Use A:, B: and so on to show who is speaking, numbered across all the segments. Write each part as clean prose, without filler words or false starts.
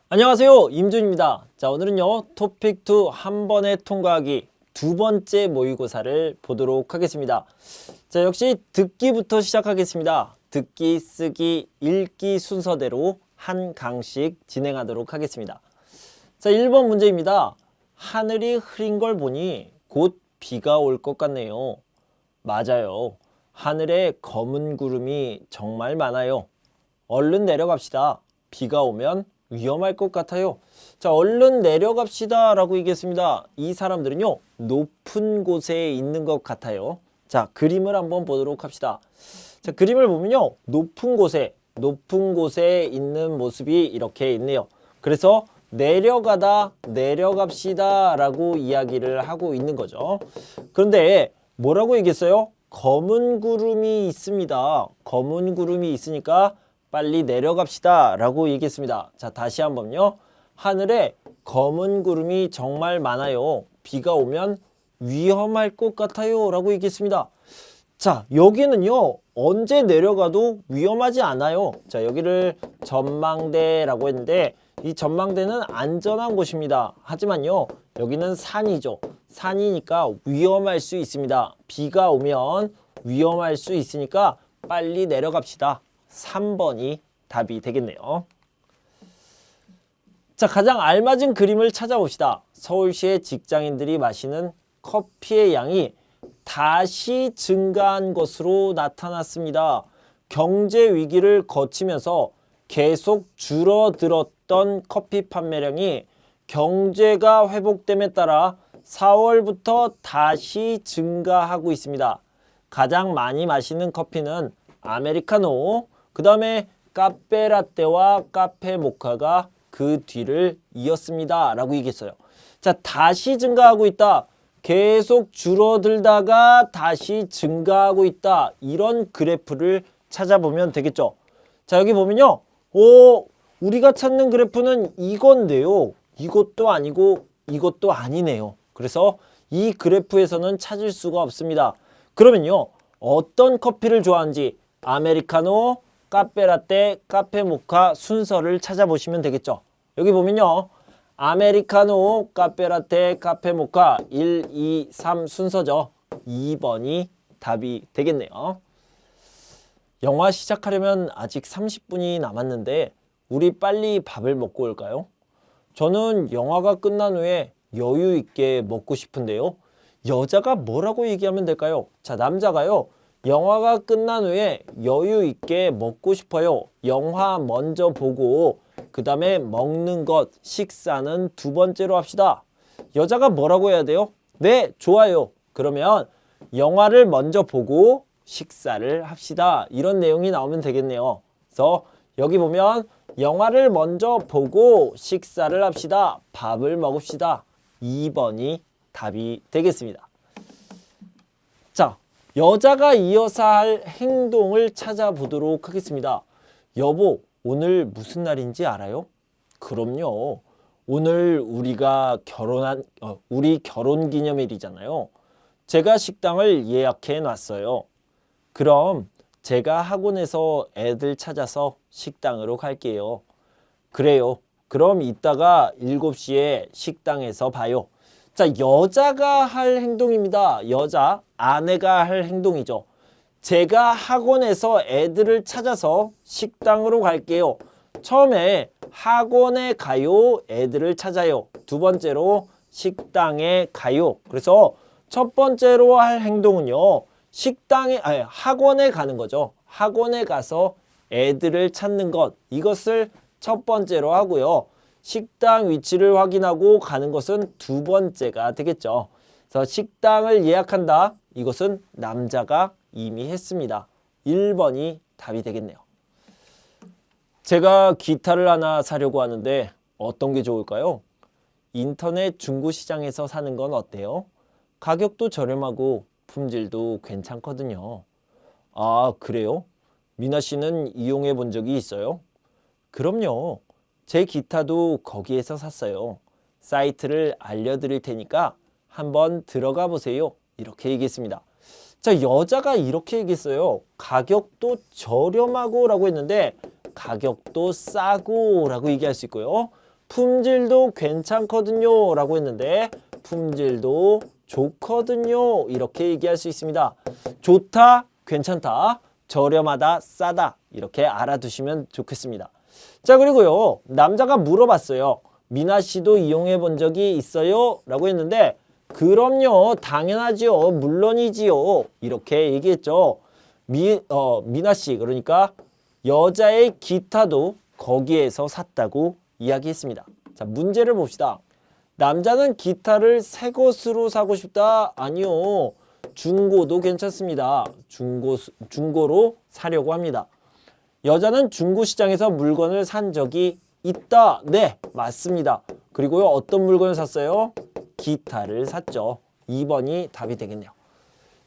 A: 안녕하세요, 임준입니다. 자, 오늘은요 토픽2 한 번에 통과하기 두 번째 모의고사를 보도록 하겠습니다. 자, 역시 듣기부터 시작하겠습니다. 듣기, 쓰기, 읽기 순서대로 한 강씩 진행하도록 하겠습니다. 자, 1번 문제입니다. 하늘이 흐린 걸 보니 곧 비가 올 것 같네요. 맞아요. 하늘에 검은 구름이 정말 많아요. 얼른 내려갑시다. 비가 오면 위험할 것 같아요. 자, 얼른 내려갑시다 라고 얘기했습니다. 이 사람들은요 높은 곳에 있는 것 같아요. 자, 그림을 한번 보도록 합시다. 자, 그림을 보면요 높은 곳에 있는 모습이 이렇게 있네요. 그래서 내려갑시다 라고 이야기를 하고 있는 거죠. 그런데 뭐라고 얘기했어요? 검은 구름이 있습니다. 검은 구름이 있으니까 빨리 내려갑시다 라고 얘기했습니다. 자, 다시 한번요. 하늘에 검은 구름이 정말 많아요. 비가 오면 위험할 것 같아요 라고 얘기했습니다. 자, 여기는요 언제 내려가도 위험하지 않아요. 자, 여기를 전망대라고 했는데 이 전망대는 안전한 곳입니다. 하지만요 여기는 산이죠. 산이니까 위험할 수 있습니다. 비가 오면 위험할 수 있으니까 빨리 내려갑시다. 3번이 답이 되겠네요. 자, 가장 알맞은 그림을 찾아봅시다. 서울시의 직장인들이 마시는 커피의 양이 다시 증가한 것으로 나타났습니다. 경제 위기를 거치면서 계속 줄어들었던 커피 판매량이 경제가 회복됨에 따라 4월부터 다시 증가하고 있습니다. 가장 많이 마시는 커피는 아메리카노, 그 다음에 카페라떼와 카페모카가 그 뒤를 이었습니다 라고 얘기했어요. 자, 다시 증가하고 있다. 계속 줄어들다가 다시 증가하고 있다. 이런 그래프를 찾아보면 되겠죠. 자, 여기 보면요. 우리가 찾는 그래프는 이건데요. 이것도 아니고 이것도 아니네요. 그래서 이 그래프에서는 찾을 수가 없습니다. 그러면요. 어떤 커피를 좋아하는지 아메리카노, 카페라떼, 카페모카 순서를 찾아보시면 되겠죠. 여기 보면요. 아메리카노, 카페라떼, 카페모카 1, 2, 3 순서죠. 2번이 답이 되겠네요. 영화 시작하려면 아직 30분이 남았는데 우리 빨리 밥을 먹고 올까요? 저는 영화가 끝난 후에 여유 있게 먹고 싶은데요. 여자가 뭐라고 얘기하면 될까요? 자, 남자가요. 영화가 끝난 후에 여유 있게 먹고 싶어요. 영화 먼저 보고 그 다음에 먹는 것, 식사는 두 번째로 합시다. 여자가 뭐라고 해야 돼요? 네, 좋아요. 그러면 영화를 먼저 보고 식사를 합시다. 이런 내용이 나오면 되겠네요. 그래서 여기 보면 영화를 먼저 보고 식사를 합시다. 밥을 먹읍시다. 2번이 답이 되겠습니다. 자, 여자가 이어서 할 행동을 찾아보도록 하겠습니다. 여보, 오늘 무슨 날인지 알아요? 그럼요. 오늘 우리가 우리 결혼 기념일이잖아요. 제가 식당을 예약해 놨어요. 그럼 제가 학원에서 애들 찾아서 식당으로 갈게요. 그래요. 그럼 이따가 7시에 식당에서 봐요. 자, 여자가 할 행동입니다. 아내가 할 행동이죠. 제가 학원에서 애들을 찾아서 식당으로 갈게요. 처음에 학원에 가요, 애들을 찾아요. 두 번째로 식당에 가요. 그래서 첫 번째로 할 행동은요. 학원에 가는 거죠. 학원에 가서 애들을 찾는 것. 이것을 첫 번째로 하고요. 식당 위치를 확인하고 가는 것은 두 번째가 되겠죠. 그래서 식당을 예약한다. 이것은 남자가 이미 했습니다. 1번이 답이 되겠네요. 제가 기타를 하나 사려고 하는데 어떤 게 좋을까요? 인터넷 중고 시장에서 사는 건 어때요? 가격도 저렴하고 품질도 괜찮거든요. 아, 그래요? 미나 씨는 이용해 본 적이 있어요? 그럼요. 제 기타도 거기에서 샀어요. 사이트를 알려드릴 테니까 한번 들어가 보세요. 이렇게 얘기했습니다. 자, 여자가 이렇게 얘기했어요. 가격도 저렴하고 라고 했는데 가격도 싸고 라고 얘기할 수 있고요. 품질도 괜찮거든요 라고 했는데 품질도 좋거든요 이렇게 얘기할 수 있습니다. 좋다, 괜찮다, 저렴하다, 싸다 이렇게 알아두시면 좋겠습니다. 자, 그리고요 남자가 물어봤어요. 미나 씨도 이용해 본 적이 있어요? 라고 했는데 그럼요, 당연하지요, 물론이지요 이렇게 얘기했죠. 미나 씨, 그러니까 여자의 기타도 거기에서 샀다고 이야기했습니다. 자, 문제를 봅시다. 남자는 기타를 새 것으로 사고 싶다? 아니요, 중고도 괜찮습니다. 중고로 사려고 합니다. 여자는 중고 시장에서 물건을 산 적이 있다? 네, 맞습니다. 그리고요, 어떤 물건을 샀어요? 기타를 샀죠. 2번이 답이 되겠네요.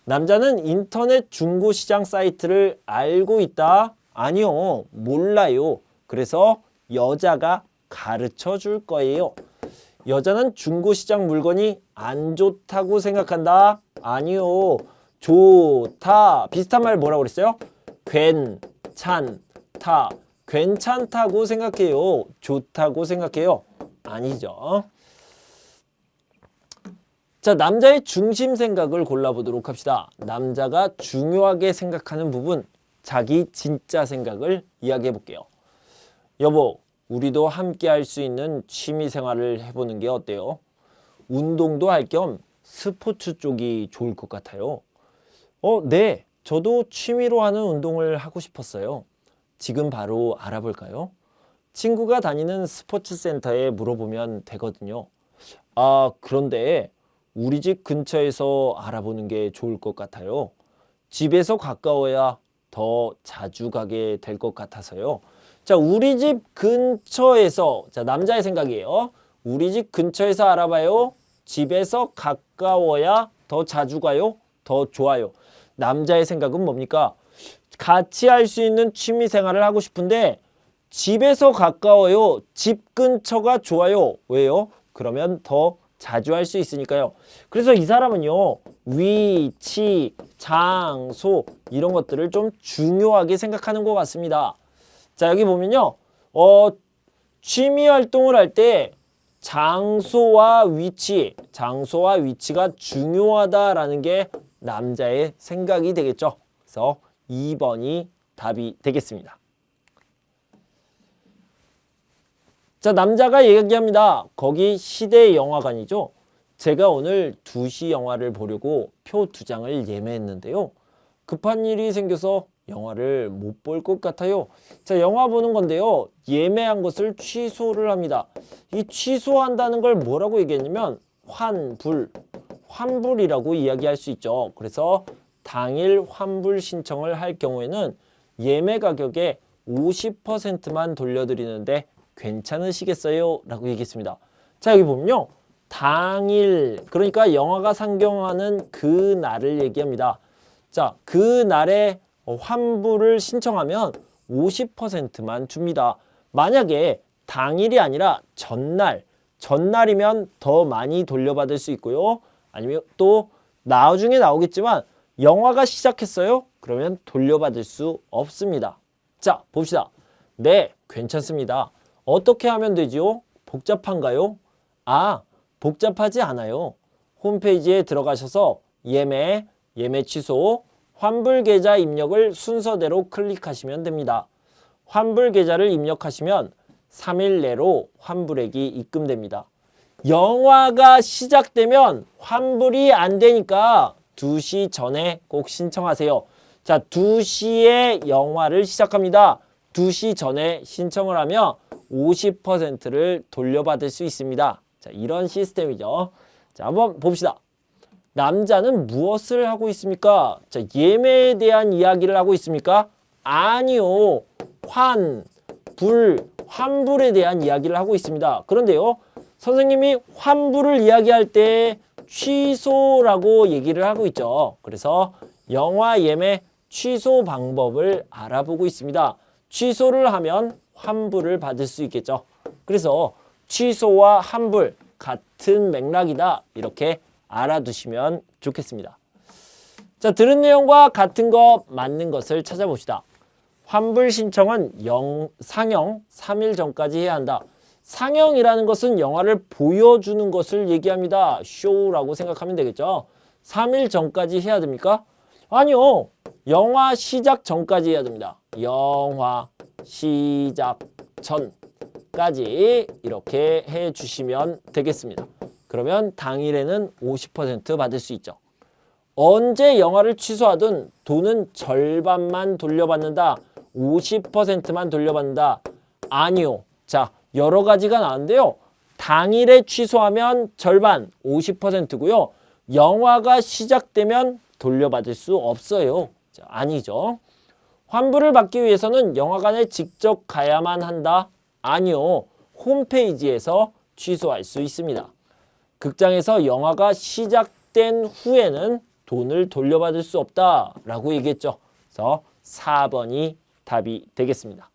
A: 남자는 인터넷 중고 시장 사이트를 알고 있다? 아니요, 몰라요. 그래서 여자가 가르쳐 줄 거예요. 여자는 중고 시장 물건이 안 좋다고 생각한다? 아니요, 좋다. 비슷한 말 뭐라고 그랬어요? 괜찮다. 괜찮다고 생각해요. 좋다고 생각해요. 아니죠. 자, 남자의 중심 생각을 골라보도록 합시다. 남자가 중요하게 생각하는 부분, 자기 진짜 생각을 이야기해 볼게요. 여보, 우리도 함께 할 수 있는 취미 생활을 해보는 게 어때요? 운동도 할 겸 스포츠 쪽이 좋을 것 같아요. 네, 저도 취미로 하는 운동을 하고 싶었어요. 지금 바로 알아볼까요? 친구가 다니는 스포츠 센터에 물어보면 되거든요. 아, 그런데 우리 집 근처에서 알아보는 게 좋을 것 같아요. 집에서 가까워야 더 자주 가게 될 것 같아서요. 자, 우리 집 근처에서, 자, 남자의 생각이에요. 우리 집 근처에서 알아봐요. 집에서 가까워야 더 자주 가요. 더 좋아요. 남자의 생각은 뭡니까? 같이 할 수 있는 취미 생활을 하고 싶은데 집에서 가까워요. 집 근처가 좋아요. 왜요? 그러면 더 자주 할 수 있으니까요. 그래서 이 사람은요, 위치, 장소 이런 것들을 좀 중요하게 생각하는 것 같습니다. 자, 여기 보면요, 취미 활동을 할 때 장소와 위치가 중요하다라는 게 남자의 생각이 되겠죠. 그래서 2번이 답이 되겠습니다. 자, 남자가 얘기합니다. 거기 시대영화관이죠. 제가 오늘 2시 영화를 보려고 표 2장을 예매했는데요. 급한 일이 생겨서 영화를 못 볼 것 같아요. 자, 영화 보는 건데요. 예매한 것을 취소를 합니다. 이 취소한다는 걸 뭐라고 얘기했냐면 환불이라고 이야기할 수 있죠. 그래서 당일 환불 신청을 할 경우에는 예매 가격의 50%만 돌려드리는데 괜찮으시겠어요? 라고 얘기했습니다. 자, 여기 보면요. 당일, 그러니까 영화가 상영하는 그 날을 얘기합니다. 자, 그 날에 환불을 신청하면 50%만 줍니다. 만약에 당일이 아니라 전날이면 더 많이 돌려받을 수 있고요. 아니면 또 나중에 나오겠지만 영화가 시작했어요? 그러면 돌려받을 수 없습니다. 자, 봅시다. 네, 괜찮습니다. 어떻게 하면 되지요? 복잡한가요? 아, 복잡하지 않아요. 홈페이지에 들어가셔서 예매 취소, 환불 계좌 입력을 순서대로 클릭하시면 됩니다. 환불 계좌를 입력하시면 3일 내로 환불액이 입금됩니다. 영화가 시작되면 환불이 안 되니까 2시 전에 꼭 신청하세요. 자, 2시에 영화를 시작합니다. 2시 전에 신청을 하면 50%를 돌려받을 수 있습니다. 자, 이런 시스템이죠. 자, 한번 봅시다. 남자는 무엇을 하고 있습니까? 자, 예매에 대한 이야기를 하고 있습니까? 아니요. 환불에 대한 이야기를 하고 있습니다. 그런데요, 선생님이 환불을 이야기할 때 취소라고 얘기를 하고 있죠. 그래서 영화 예매 취소 방법을 알아보고 있습니다. 취소를 하면 환불을 받을 수 있겠죠. 그래서 취소와 환불 같은 맥락이다. 이렇게 알아두시면 좋겠습니다. 자, 들은 내용과 같은 거 맞는 것을 찾아봅시다. 환불 신청은 상영 3일 전까지 해야 한다. 상영이라는 것은 영화를 보여주는 것을 얘기합니다. show라고 생각하면 되겠죠. 3일 전까지 해야 됩니까? 아니요. 영화 시작 전까지 해야 됩니다. 영화 시작 전까지 이렇게 해주시면 되겠습니다. 그러면 당일에는 50% 받을 수 있죠. 언제 영화를 취소하든 돈은 절반만 돌려받는다. 50%만 돌려받는다. 아니요. 자, 여러 가지가 나왔는데요. 당일에 취소하면 절반 50%고요. 영화가 시작되면 돌려받을 수 없어요. 자, 아니죠. 환불을 받기 위해서는 영화관에 직접 가야만 한다. 아니요. 홈페이지에서 취소할 수 있습니다. 극장에서 영화가 시작된 후에는 돈을 돌려받을 수 없다라고 얘기했죠. 그래서 4번이 답이 되겠습니다.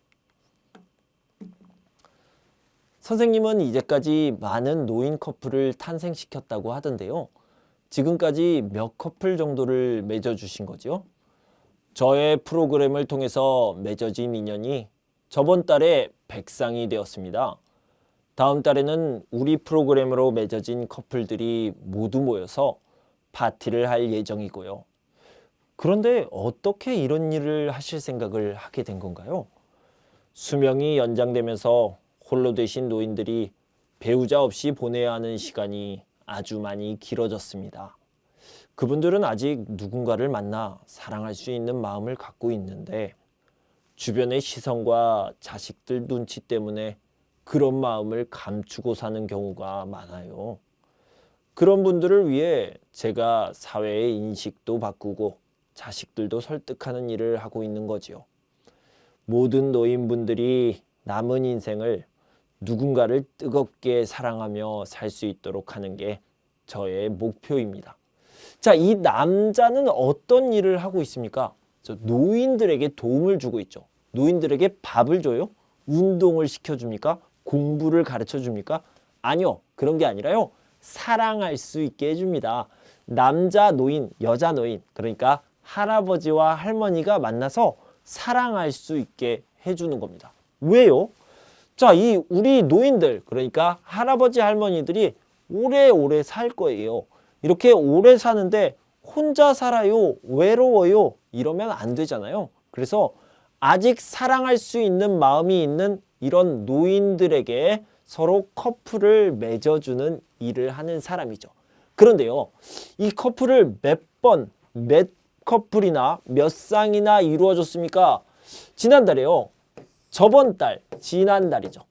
A: 선생님은 이제까지 많은 노인 커플을 탄생시켰다고 하던데요. 지금까지 몇 커플 정도를 맺어주신 거죠? 저의 프로그램을 통해서 맺어진 인연이 저번 달에 100쌍이 되었습니다. 다음 달에는 우리 프로그램으로 맺어진 커플들이 모두 모여서 파티를 할 예정이고요. 그런데 어떻게 이런 일을 하실 생각을 하게 된 건가요? 수명이 연장되면서 홀로 되신 노인들이 배우자 없이 보내야 하는 시간이 아주 많이 길어졌습니다. 그분들은 아직 누군가를 만나 사랑할 수 있는 마음을 갖고 있는데 주변의 시선과 자식들 눈치 때문에 그런 마음을 감추고 사는 경우가 많아요. 그런 분들을 위해 제가 사회의 인식도 바꾸고 자식들도 설득하는 일을 하고 있는 거지요. 모든 노인분들이 남은 인생을 누군가를 뜨겁게 사랑하며 살 수 있도록 하는 게 저의 목표입니다. 자, 이 남자는 어떤 일을 하고 있습니까? 노인들에게 도움을 주고 있죠. 노인들에게 밥을 줘요? 운동을 시켜줍니까? 공부를 가르쳐 줍니까? 아니요. 그런 게 아니라요. 사랑할 수 있게 해줍니다. 남자 노인, 여자 노인, 그러니까 할아버지와 할머니가 만나서 사랑할 수 있게 해주는 겁니다. 왜요? 자, 우리 노인들, 그러니까 할아버지, 할머니들이 오래오래 살 거예요. 이렇게 오래 사는데 혼자 살아요, 외로워요, 이러면 안 되잖아요. 그래서 아직 사랑할 수 있는 마음이 있는 이런 노인들에게 서로 커플을 맺어주는 일을 하는 사람이죠. 그런데요, 이 커플을 몇 커플이나 몇 쌍이나 이루어졌습니까? 지난달에요. 지난달이죠.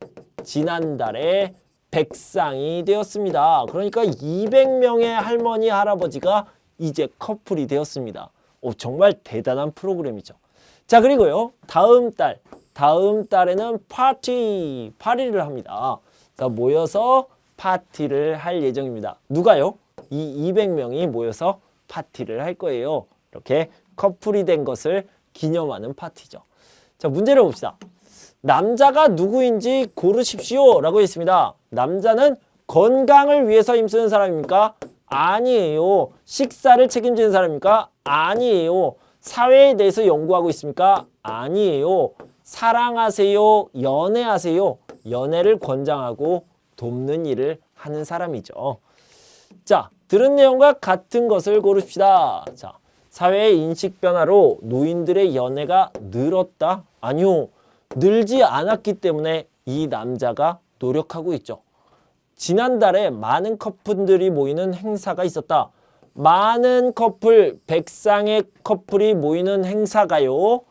A: 지난달에 100쌍이 되었습니다. 그러니까 200명의 할머니, 할아버지가 이제 커플이 되었습니다. 정말 대단한 프로그램이죠. 자, 그리고요. 다음 달에는 파티를 합니다. 자, 모여서 파티를 할 예정입니다. 누가요? 이 200명이 모여서 파티를 할 거예요. 이렇게 커플이 된 것을 기념하는 파티죠. 자, 문제를 봅시다. 남자가 누구인지 고르십시오 라고 했습니다. 남자는 건강을 위해서 힘쓰는 사람입니까? 아니에요. 식사를 책임지는 사람입니까? 아니에요. 사회에 대해서 연구하고 있습니까? 아니에요. 사랑하세요. 연애하세요. 연애를 권장하고 돕는 일을 하는 사람이죠. 자, 들은 내용과 같은 것을 고르십시다. 자, 사회의 인식 변화로 노인들의 연애가 늘었다? 아니요. 늘지 않았기 때문에 이 남자가 노력하고 있죠. 지난달에 많은 커플들이 모이는 행사가 있었다. 많은 커플, 100쌍의 커플이 모이는 행사가요.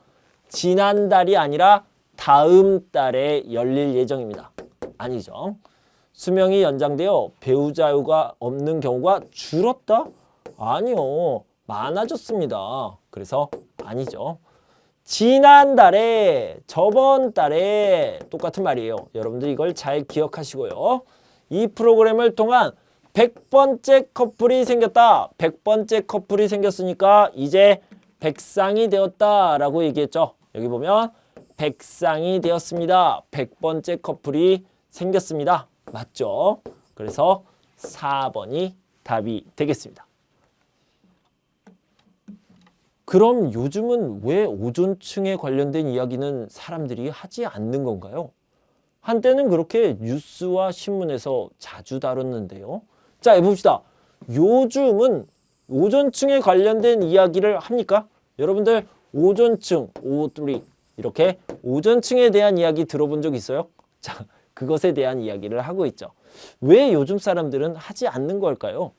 A: 지난달이 아니라 다음 달에 열릴 예정입니다. 아니죠. 수명이 연장되어 배우자가 없는 경우가 줄었다? 아니요. 많아졌습니다. 그래서 아니죠. 지난달에, 저번 달에 똑같은 말이에요. 여러분들 이걸 잘 기억하시고요. 이 프로그램을 통한 100번째 커플이 생겼다. 100번째 커플이 생겼으니까 이제 100쌍이 되었다라고 얘기했죠. 여기 보면 100쌍이 되었습니다. 100번째 커플이 생겼습니다. 맞죠? 그래서 4번이 답이 되겠습니다. 그럼 요즘은 왜 오존층에 관련된 이야기는 사람들이 하지 않는 건가요? 한때는 그렇게 뉴스와 신문에서 자주 다뤘는데요. 자, 해봅시다. 요즘은 오존층에 관련된 이야기를 합니까? 여러분들 오존층, O3 이렇게 오존층에 대한 이야기 들어본 적 있어요? 자, 그것에 대한 이야기를 하고 있죠. 왜 요즘 사람들은 하지 않는 걸까요?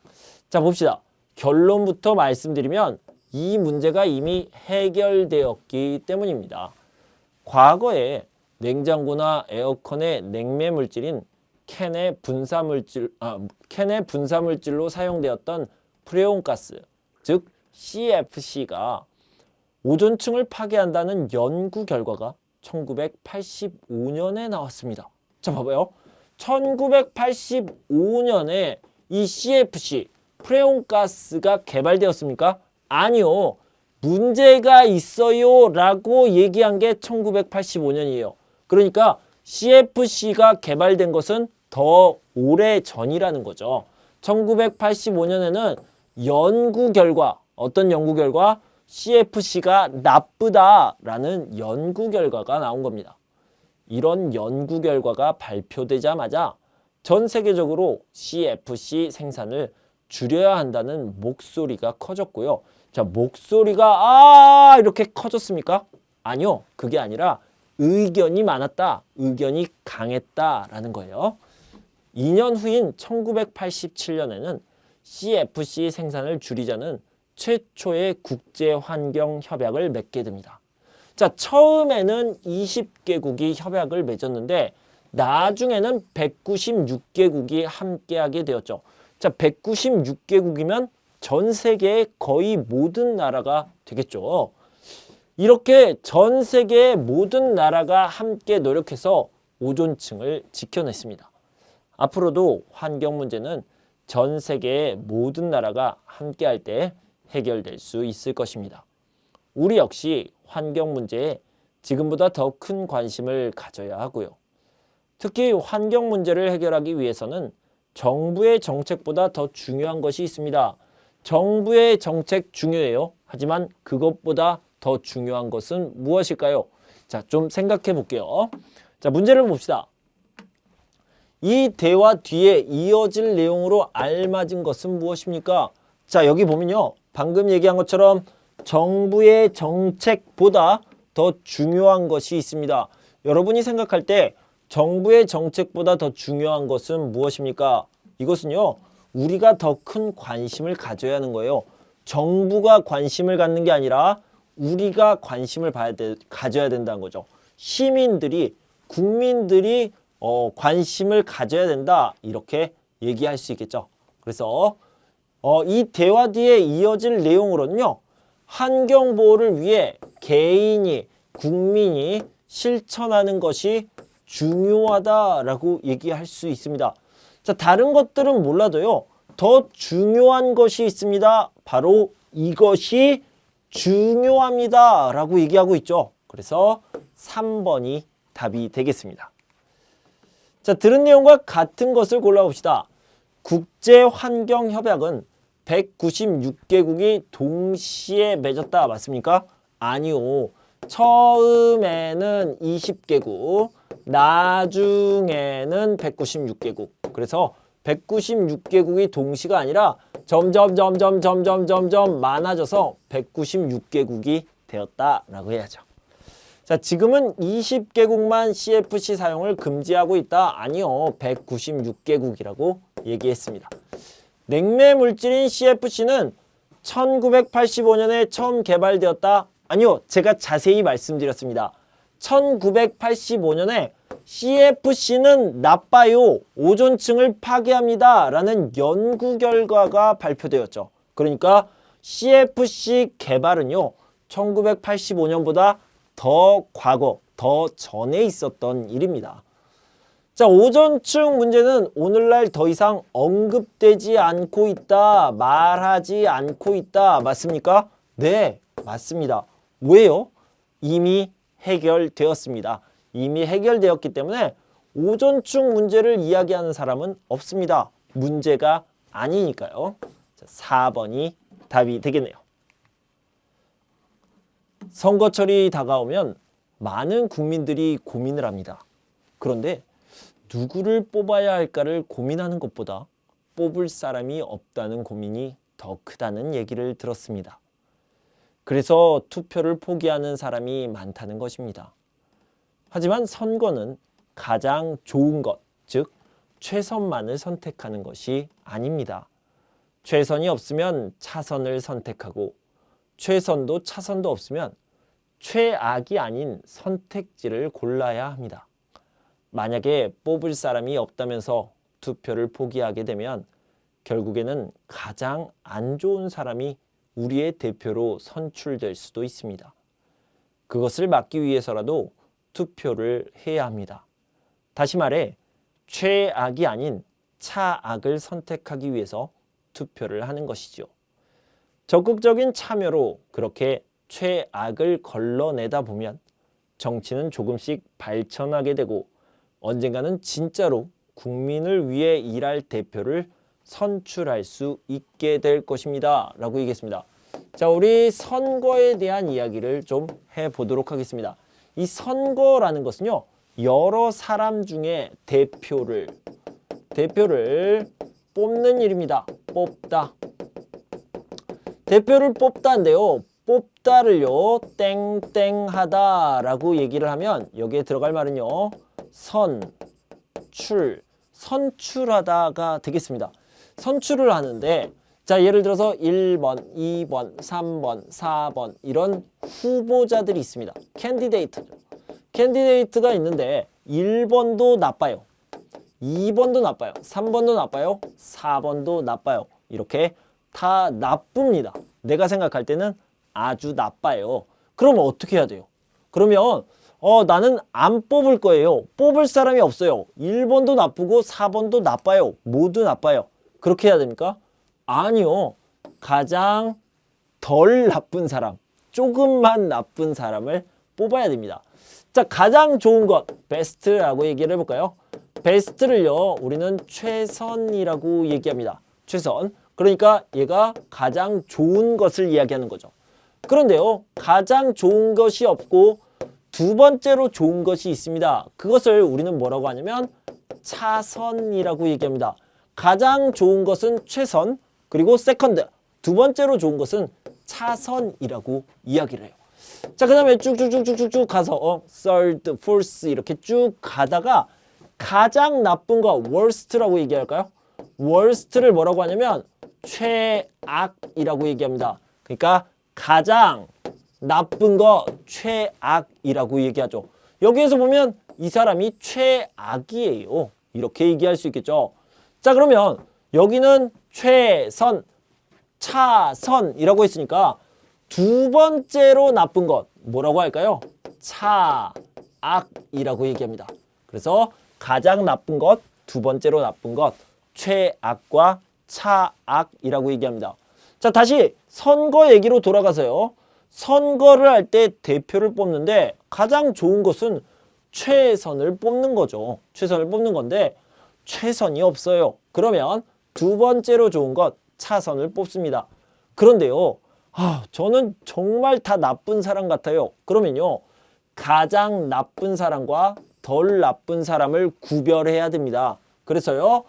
A: 자, 봅시다. 결론부터 말씀드리면 이 문제가 이미 해결되었기 때문입니다. 과거에 냉장고나 에어컨의 냉매 물질인 캔의 분사물질로 사용되었던 프레온가스, 즉 CFC가 오존층을 파괴한다는 연구 결과가 1985년에 나왔습니다. 자, 봐봐요. 1985년에 이 CFC, 프레온가스가 개발되었습니까? 아니요. 문제가 있어요 라고 얘기한 게 1985년이에요. 그러니까 CFC가 개발된 것은 더 오래 전이라는 거죠. 1985년에는 연구 결과, 어떤 연구 결과? CFC가 나쁘다라는 연구 결과가 나온 겁니다. 이런 연구 결과가 발표되자마자 전 세계적으로 CFC 생산을 줄여야 한다는 목소리가 커졌고요. 자, 목소리가 이렇게 커졌습니까? 아니요. 그게 아니라 의견이 많았다. 의견이 강했다라는 거예요. 2년 후인 1987년에는 CFC 생산을 줄이자는 최초의 국제환경협약을 맺게 됩니다. 자, 처음에는 20개국이 협약을 맺었는데 나중에는 196개국이 함께하게 되었죠. 자, 196개국이면 전 세계의 거의 모든 나라가 되겠죠. 이렇게 전 세계의 모든 나라가 함께 노력해서 오존층을 지켜냈습니다. 앞으로도 환경 문제는 전 세계의 모든 나라가 함께할 때 해결될 수 있을 것입니다. 우리 역시 환경 문제에 지금보다 더 큰 관심을 가져야 하고요. 특히 환경 문제를 해결하기 위해서는 정부의 정책보다 더 중요한 것이 있습니다. 정부의 정책 중요해요. 하지만 그것보다 더 중요한 것은 무엇일까요? 자, 좀 생각해 볼게요. 자, 문제를 봅시다. 이 대화 뒤에 이어질 내용으로 알맞은 것은 무엇입니까? 자, 여기 보면요. 방금 얘기한 것처럼 정부의 정책보다 더 중요한 것이 있습니다. 여러분이 생각할 때 정부의 정책보다 더 중요한 것은 무엇입니까? 이것은요. 우리가 더 큰 관심을 가져야 하는 거예요. 정부가 관심을 갖는 게 아니라 우리가 관심을 가져야 된다는 거죠. 시민들이, 국민들이 관심을 가져야 된다. 이렇게 얘기할 수 있겠죠. 그래서 이 대화 뒤에 이어질 내용으로는요. 환경보호를 위해 개인이, 국민이 실천하는 것이 중요하다라고 얘기할 수 있습니다. 자, 다른 것들은 몰라도요. 더 중요한 것이 있습니다. 바로 이것이 중요합니다. 라고 얘기하고 있죠. 그래서 3번이 답이 되겠습니다. 자, 들은 내용과 같은 것을 골라봅시다. 국제환경협약은 196개국이 동시에 맺었다. 맞습니까? 아니요. 처음에는 20개국, 나중에는 196개국. 그래서 196개국이 동시가 아니라 점점 많아져서 196개국이 되었다라고 해야죠. 자, 지금은 20개국만 CFC 사용을 금지하고 있다. 아니요. 196개국이라고 얘기했습니다. 냉매 물질인 CFC는 1985년에 처음 개발되었다. 아니요. 제가 자세히 말씀드렸습니다. 1985년에 CFC는 나빠요. 오존층을 파괴합니다. 라는 연구 결과가 발표되었죠. 그러니까 CFC 개발은요. 1985년보다 더 과거, 더 전에 있었던 일입니다. 자, 오존층 문제는 오늘날 더 이상 언급되지 않고 있다, 말하지 않고 있다. 맞습니까? 네, 맞습니다. 왜요? 이미 해결되었습니다. 이미 해결되었기 때문에 오존층 문제를 이야기하는 사람은 없습니다. 문제가 아니니까요. 자, 4번이 답이 되겠네요. 선거철이 다가오면 많은 국민들이 고민을 합니다. 그런데 누구를 뽑아야 할까를 고민하는 것보다 뽑을 사람이 없다는 고민이 더 크다는 얘기를 들었습니다. 그래서 투표를 포기하는 사람이 많다는 것입니다. 하지만 선거는 가장 좋은 것, 즉 최선만을 선택하는 것이 아닙니다. 최선이 없으면 차선을 선택하고 최선도 차선도 없으면 최악이 아닌 선택지를 골라야 합니다. 만약에 뽑을 사람이 없다면서 투표를 포기하게 되면 결국에는 가장 안 좋은 사람이 우리의 대표로 선출될 수도 있습니다. 그것을 막기 위해서라도 투표를 해야 합니다. 다시 말해 최악이 아닌 차악을 선택하기 위해서 투표를 하는 것이죠. 적극적인 참여로 그렇게 최악을 걸러내다 보면 정치는 조금씩 발전하게 되고 언젠가는 진짜로 국민을 위해 일할 대표를 선출할 수 있게 될 것입니다. 라고 얘기했습니다. 자, 우리 선거에 대한 이야기를 좀 해보도록 하겠습니다. 이 선거라는 것은요, 여러 사람 중에 대표를 뽑는 일입니다. 뽑다. 대표를 뽑다인데요. 뽑다를요, 땡땡하다라고 얘기를 하면 여기에 들어갈 말은요, 선출하다가 되겠습니다. 선출을 하는데, 자, 예를 들어서 1번, 2번, 3번, 4번 이런 후보자들이 있습니다. 캔디데이트가 있는데 1번도 나빠요. 2번도 나빠요. 3번도 나빠요. 4번도 나빠요. 이렇게 다 나쁩니다. 내가 생각할 때는 아주 나빠요. 그러면 어떻게 해야 돼요? 그러면 나는 안 뽑을 거예요. 뽑을 사람이 없어요. 1번도 나쁘고 4번도 나빠요. 모두 나빠요. 그렇게 해야 됩니까? 아니요. 가장 덜 나쁜 사람, 조금만 나쁜 사람을 뽑아야 됩니다. 자, 가장 좋은 것, 베스트라고 얘기를 해볼까요? 베스트를요, 우리는 최선이라고 얘기합니다. 최선. 그러니까 얘가 가장 좋은 것을 이야기하는 거죠. 그런데요, 가장 좋은 것이 없고 두 번째로 좋은 것이 있습니다. 그것을 우리는 뭐라고 하냐면 차선이라고 얘기합니다. 가장 좋은 것은 최선, 그리고 세컨드, 두 번째로 좋은 것은 차선이라고 이야기를 해요. 자, 그 다음에 쭉쭉쭉쭉쭉 가서 third, fourth 이렇게 쭉 가다가 가장 나쁜 거 worst라고 얘기할까요? worst를 뭐라고 하냐면 최악이라고 얘기합니다. 그러니까 가장 나쁜 거 최악이라고 얘기하죠. 여기에서 보면 이 사람이 최악이에요. 이렇게 얘기할 수 있겠죠. 자, 그러면 여기는 최선, 차선이라고 했으니까 두 번째로 나쁜 것 뭐라고 할까요? 차악이라고 얘기합니다. 그래서 가장 나쁜 것, 두 번째로 나쁜 것, 최악과 차악이라고 얘기합니다. 자, 다시 선거 얘기로 돌아가서요. 선거를 할 때 대표를 뽑는데 가장 좋은 것은 최선을 뽑는 거죠. 최선을 뽑는 건데 최선이 없어요. 그러면 두 번째로 좋은 것 차선을 뽑습니다. 그런데요. 저는 정말 다 나쁜 사람 같아요. 그러면요. 가장 나쁜 사람과 덜 나쁜 사람을 구별해야 됩니다. 그래서요.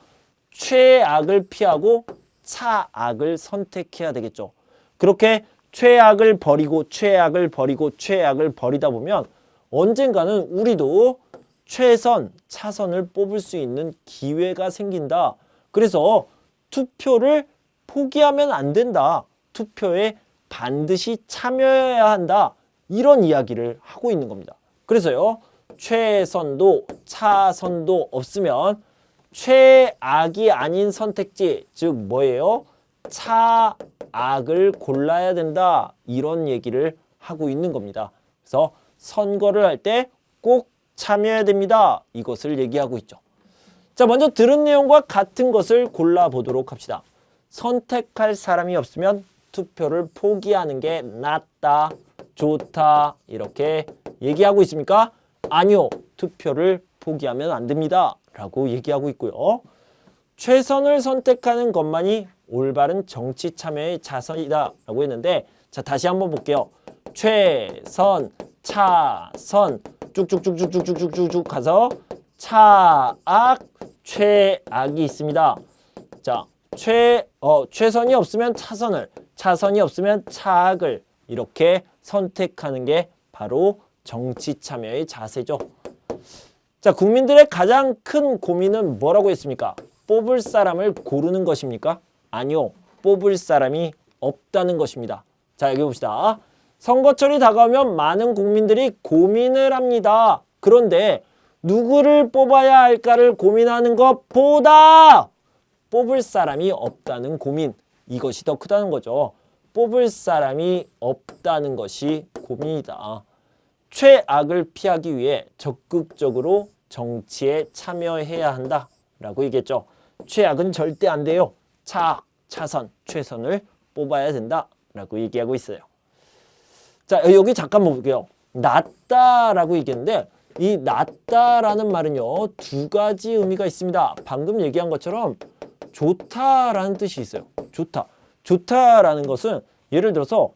A: 최악을 피하고 차악을 선택해야 되겠죠. 그렇게 최악을 버리고 최악을 버리고 최악을 버리다 보면 언젠가는 우리도 최선, 차선을 뽑을 수 있는 기회가 생긴다. 그래서 투표를 포기하면 안 된다. 투표에 반드시 참여해야 한다. 이런 이야기를 하고 있는 겁니다. 그래서요. 최선도 차선도 없으면 최악이 아닌 선택지, 즉 뭐예요? 차악을 골라야 된다. 이런 얘기를 하고 있는 겁니다. 그래서 선거를 할 때 꼭 참여해야 됩니다. 이것을 얘기하고 있죠. 자, 먼저 들은 내용과 같은 것을 골라보도록 합시다. 선택할 사람이 없으면 투표를 포기하는 게 낫다, 좋다 이렇게 얘기하고 있습니까? 아니요. 투표를 포기하면 안 됩니다. 라고 얘기하고 있고요. 최선을 선택하는 것만이 올바른 정치 참여의 자선이다 라고 했는데 자, 다시 한번 볼게요. 최선, 차선 쭉쭉쭉쭉쭉쭉쭉 가서 차악, 최악이 있습니다. 자, 최선이 없으면 차선을, 차선이 없으면 차악을 이렇게 선택하는 게 바로 정치 참여의 자세죠. 자, 국민들의 가장 큰 고민은 뭐라고 했습니까? 뽑을 사람을 고르는 것입니까? 아니요. 뽑을 사람이 없다는 것입니다. 자, 여기 봅시다. 선거철이 다가오면 많은 국민들이 고민을 합니다. 그런데 누구를 뽑아야 할까를 고민하는 것보다 뽑을 사람이 없다는 고민, 이것이 더 크다는 거죠. 뽑을 사람이 없다는 것이 고민이다. 최악을 피하기 위해 적극적으로 정치에 참여해야 한다라고 얘기했죠. 최악은 절대 안 돼요. 차악, 차선, 최선을 뽑아야 된다라고 얘기하고 있어요. 자, 여기 잠깐만 볼게요. 낫다라고 얘기했는데 이 낫다라는 말은요, 두 가지 의미가 있습니다. 방금 얘기한 것처럼 좋다라는 뜻이 있어요. 좋다. 좋다라는 것은 예를 들어서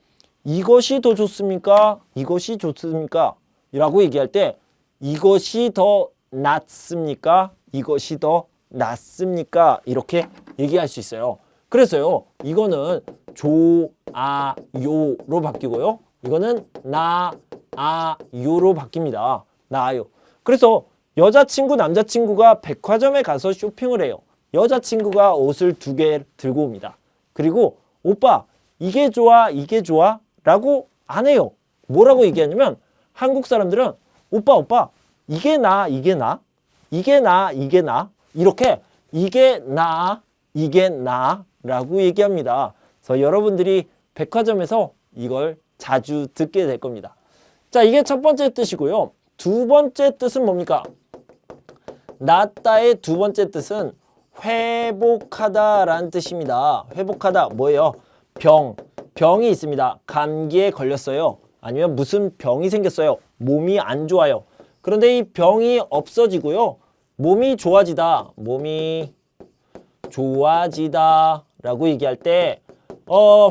A: 이것이 더 좋습니까? 이것이 좋습니까? 라고 얘기할 때 이것이 더 낫습니까? 이것이 더 낫습니까? 이렇게 얘기할 수 있어요. 그래서요, 이거는 조, 아, 요로 바뀌고요. 이거는 나, 아, 요로 바뀝니다. 나아요. 그래서 여자친구, 남자친구가 백화점에 가서 쇼핑을 해요. 여자친구가 옷을 2개 들고 옵니다. 그리고 오빠, 이게 좋아, 이게 좋아? 라고 안 해요. 뭐라고 얘기하냐면 한국 사람들은 오빠, 이게 나, 이게 나? 이게 나, 이게 나? 이렇게 이게 나, 이게 나? 라고 얘기합니다. 그래서 여러분들이 백화점에서 이걸 자주 듣게 될 겁니다. 자, 이게 첫 번째 뜻이고요. 두 번째 뜻은 뭡니까? 낫다의 두 번째 뜻은 회복하다라는 뜻입니다. 회복하다 뭐예요? 병이 있습니다. 감기에 걸렸어요. 아니면 무슨 병이 생겼어요. 몸이 안 좋아요. 그런데 이 병이 없어지고요. 몸이 좋아지다. 몸이 좋아지다 라고 얘기할 때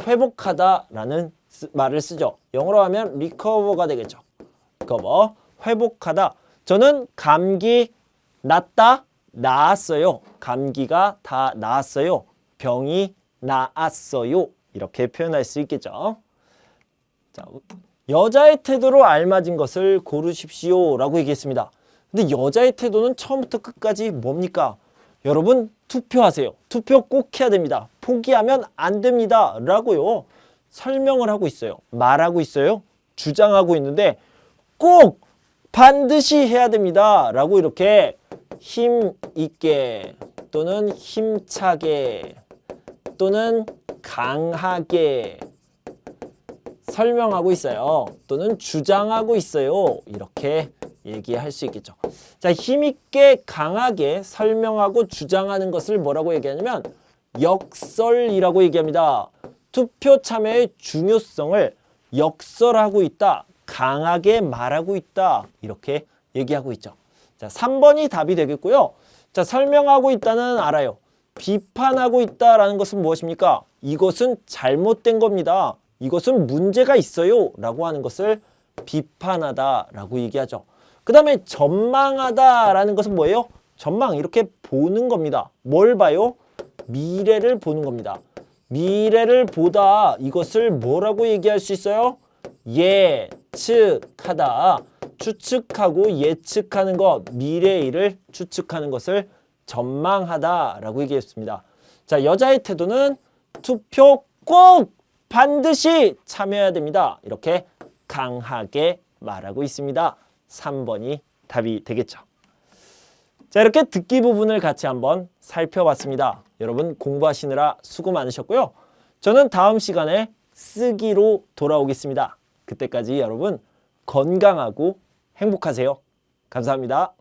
A: 회복하다 라는 말을 쓰죠. 영어로 하면 recover가 되겠죠. recover, 회복하다. 저는 감기 낫다, 나았어요. 감기가 다 나았어요. 병이 나았어요. 이렇게 표현할 수 있겠죠. 자, 여자의 태도로 알맞은 것을 고르십시오 라고 얘기했습니다. 근데 여자의 태도는 처음부터 끝까지 뭡니까? 여러분 투표하세요. 투표 꼭 해야 됩니다. 포기하면 안 됩니다 라고요. 설명을 하고 있어요. 말하고 있어요. 주장하고 있는데 꼭 반드시 해야 됩니다 라고 이렇게 힘 있게 또는 힘차게 또는 강하게 설명하고 있어요. 또는 주장하고 있어요. 이렇게 얘기할 수 있겠죠. 자, 힘있게 강하게 설명하고 주장하는 것을 뭐라고 얘기하냐면 역설이라고 얘기합니다. 투표 참여의 중요성을 역설하고 있다. 강하게 말하고 있다. 이렇게 얘기하고 있죠. 자, 3번이 답이 되겠고요. 자, 설명하고 있다는 알아요. 비판하고 있다라는 것은 무엇입니까? 이것은 잘못된 겁니다. 이것은 문제가 있어요 라고 하는 것을 비판하다 라고 얘기하죠. 그 다음에 전망하다 라는 것은 뭐예요? 전망, 이렇게 보는 겁니다. 뭘 봐요? 미래를 보는 겁니다. 미래를 보다, 이것을 뭐라고 얘기할 수 있어요? 예측하다. 추측하고 예측하는 것, 미래의 일을 추측하는 것을 전망하다 라고 얘기했습니다. 자, 여자의 태도는 투표 꼭 반드시 참여해야 됩니다. 이렇게 강하게 말하고 있습니다. 3번이 답이 되겠죠. 자, 이렇게 듣기 부분을 같이 한번 살펴봤습니다. 여러분 공부하시느라 수고 많으셨고요. 저는 다음 시간에 쓰기로 돌아오겠습니다. 그때까지 여러분 건강하고 행복하세요. 감사합니다.